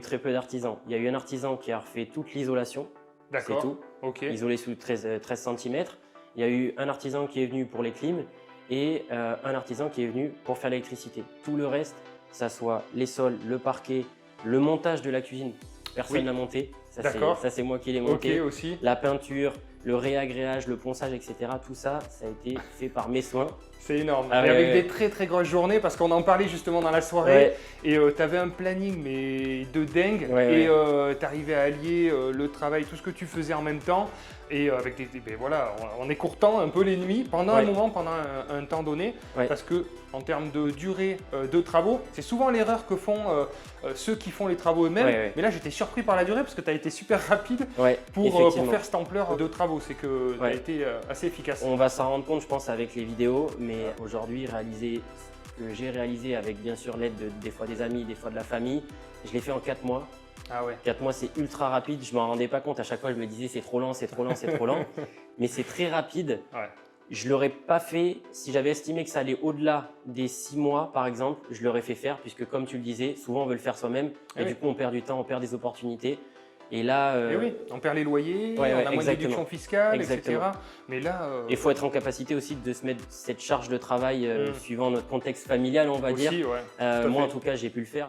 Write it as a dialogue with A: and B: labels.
A: très peu d'artisans. Il y a eu un artisan qui a refait toute l'isolation, c'est
B: D'accord.
A: tout,
B: Ok.
A: isolé sous 13 cm. Il y a eu un artisan qui est venu pour les clims et un artisan qui est venu pour faire l'électricité. Tout le reste, ça soit les sols, le parquet, le montage de la cuisine, personne
B: Oui.
A: n'a monté.
B: D'accord.
A: Ça, c'est moi qui l'ai
B: Ok
A: monté.
B: aussi.
A: La peinture, le réagréage, le ponçage, etc. Tout ça, ça a été fait par mes soins.
B: C'est énorme.
A: Ah
B: et
A: ouais,
B: avec
A: ouais.
B: des très très grosses journées parce qu'on en parlait justement dans la soirée
A: Ouais.
B: et tu avais un planning mais de dingue
A: Ouais,
B: et tu arrivais à allier le travail, tout ce que tu faisais en même temps et avec ben voilà, en écourtant un peu les nuits pendant un
A: Ouais.
B: moment, pendant un temps donné
A: Ouais.
B: parce que en termes de durée de travaux, c'est souvent l'erreur que font ceux qui font les travaux eux-mêmes.
A: Ouais, ouais.
B: Mais là j'étais surpris par la durée parce que tu as été super rapide
A: Ouais,
B: pour
A: effectivement.
B: faire cette ampleur de travaux. C'est que tu as
A: Ouais.
B: été assez efficace.
A: On va s'en rendre compte, je pense, avec les vidéos, mais aujourd'hui, réaliser ce que j'ai réalisé avec bien sûr l'aide des fois des amis, des fois de la famille, je l'ai fait en 4 mois.
B: Ah ouais.
A: 4 mois, c'est ultra rapide, je ne m'en rendais pas compte. À chaque fois, je me disais c'est trop lent, c'est trop lent, c'est trop lent. Mais c'est très rapide.
B: Ouais.
A: Je ne l'aurais pas fait si j'avais estimé que ça allait au-delà des 6 mois, par exemple. Je l'aurais fait faire, puisque comme tu le disais, souvent on veut le faire soi-même. Et
B: oui.
A: du coup, on perd du temps, on perd des opportunités. Et là,
B: Et oui, on perd les loyers,
A: ouais,
B: on a moins de
A: exactement.
B: déduction fiscale, etc.
A: Exactement.
B: Mais là,
A: il faut être en capacité aussi de se mettre cette charge de travail suivant notre contexte familial, on va dire.
B: aussi, ouais, tout à
A: Moi,
B: fait.
A: en tout cas, j'ai pu le faire.